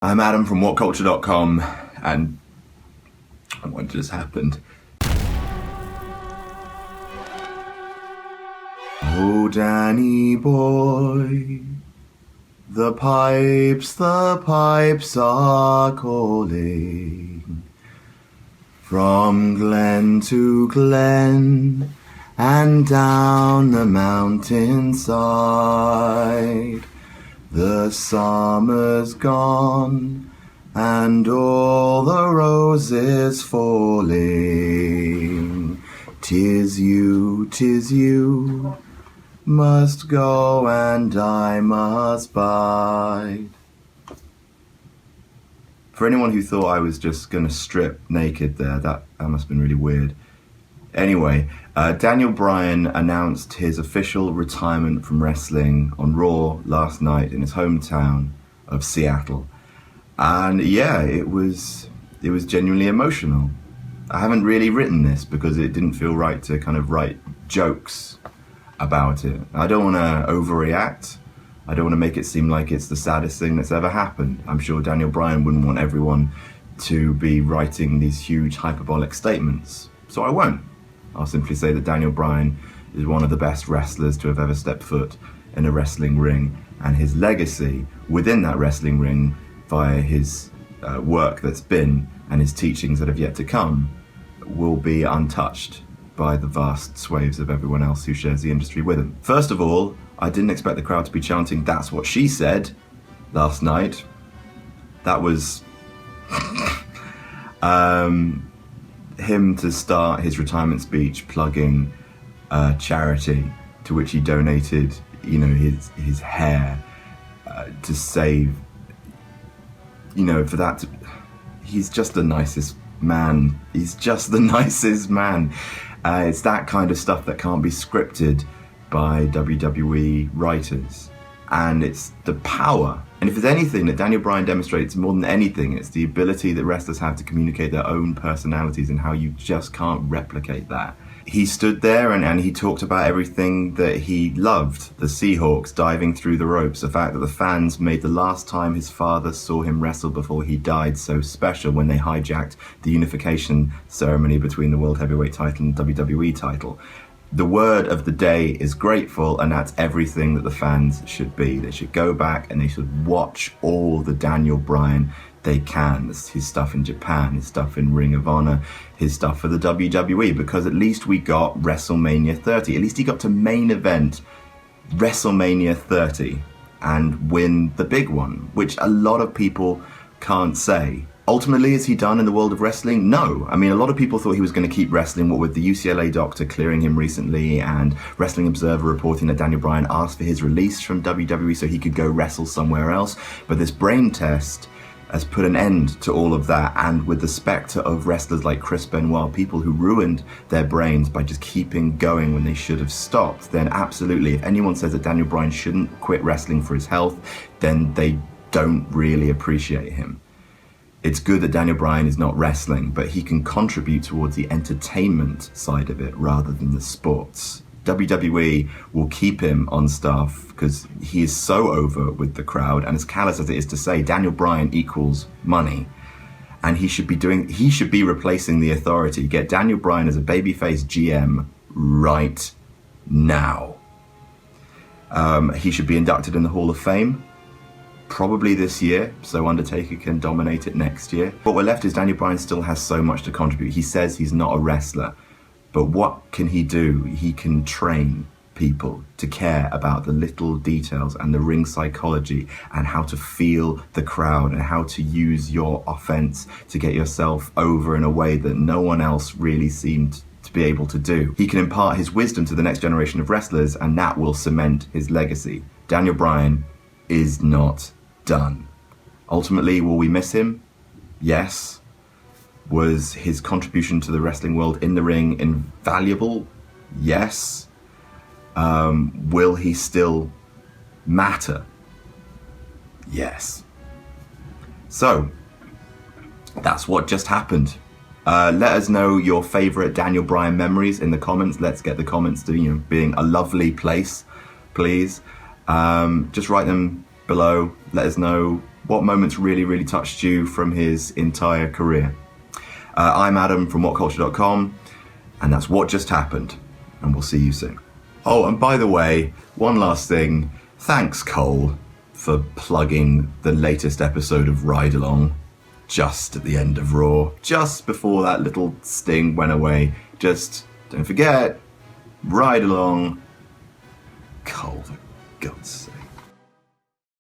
I'm Adam from WhatCulture.com, and what just happened? Oh, Danny boy, the pipes are calling from glen to glen and down the mountainside. The summer's gone and all the roses falling. 'Tis you, must go and I must bide. For anyone who thought I was just gonna strip naked there, that must have been really weird. Anyway, Daniel Bryan announced his official retirement from wrestling on Raw last night in his hometown of Seattle. And yeah, it was genuinely emotional. I haven't really written this because it didn't feel right to kind of write jokes about it. I don't want to overreact. I don't want to make it seem like it's the saddest thing that's ever happened. I'm sure Daniel Bryan wouldn't want everyone to be writing these huge hyperbolic statements, so I won't. I'll simply say that Daniel Bryan is one of the best wrestlers to have ever stepped foot in a wrestling ring, and his legacy within that wrestling ring via his work that's been and his teachings that have yet to come will be untouched by the vast swathes of everyone else who shares the industry with him. First of all, I didn't expect the crowd to be chanting "That's what she said" last night. That was him to start his retirement speech plugging a charity to which he donated, his hair to save, for that to, he's just the nicest man. He's just the nicest man. It's that kind of stuff that can't be scripted by WWE writers. And it's the power. And if there's anything that Daniel Bryan demonstrates more than anything, it's the ability that wrestlers have to communicate their own personalities and how you just can't replicate that. He stood there and he talked about everything that he loved. The Seahawks diving through the ropes, the fact that the fans made the last time his father saw him wrestle before he died so special when they hijacked the unification ceremony between the World Heavyweight title and WWE title. The word of the day is grateful, and that's everything that the fans should be. They should go back and they should watch all the Daniel Bryan they can. His stuff in Japan, his stuff in Ring of Honor, his stuff for the WWE, because at least we got WrestleMania 30. At least he got to main event WrestleMania 30 and win the big one, which a lot of people can't say. Ultimately, is he done in the world of wrestling? No. I mean, a lot of people thought he was going to keep wrestling, what with the UCLA doctor clearing him recently and Wrestling Observer reporting that Daniel Bryan asked for his release from WWE so he could go wrestle somewhere else. But this brain test has put an end to all of that, and with the specter of wrestlers like Chris Benoit, people who ruined their brains by just keeping going when they should have stopped, then absolutely, if anyone says that Daniel Bryan shouldn't quit wrestling for his health, then they don't really appreciate him. It's good that Daniel Bryan is not wrestling, but he can contribute towards the entertainment side of it rather than the sports. WWE will keep him on staff because he is so over with the crowd, and as callous as it is to say, Daniel Bryan equals money. And he should be replacing the Authority. Get Daniel Bryan as a babyface GM right now. He should be inducted in the Hall of Fame probably this year, so Undertaker can dominate it next year. What we're left is Daniel Bryan still has so much to contribute. He says he's not a wrestler, but what can he do? He can train people to care about the little details and the ring psychology and how to feel the crowd and how to use your offense to get yourself over in a way that no one else really seemed to be able to do. He can impart his wisdom to the next generation of wrestlers, and that will cement his legacy. Daniel Bryan is not done. Ultimately, will we miss him? Yes. Was his contribution to the wrestling world in the ring invaluable? Yes. Will he still matter? Yes. So, that's what just happened. Let us know your favorite Daniel Bryan memories in the comments. Let's get the comments to being a lovely place, please. Just write them below. Let us know What moments really, really touched you from his entire career? I'm Adam from WhatCulture.com, and that's What Just Happened, and we'll see you soon. Oh, and by the way, one last thing. Thanks, Cole, for plugging the latest episode of Ride Along just at the end of Raw, just before that little sting went away. Just don't forget, Ride Along. Cole, for God's sake.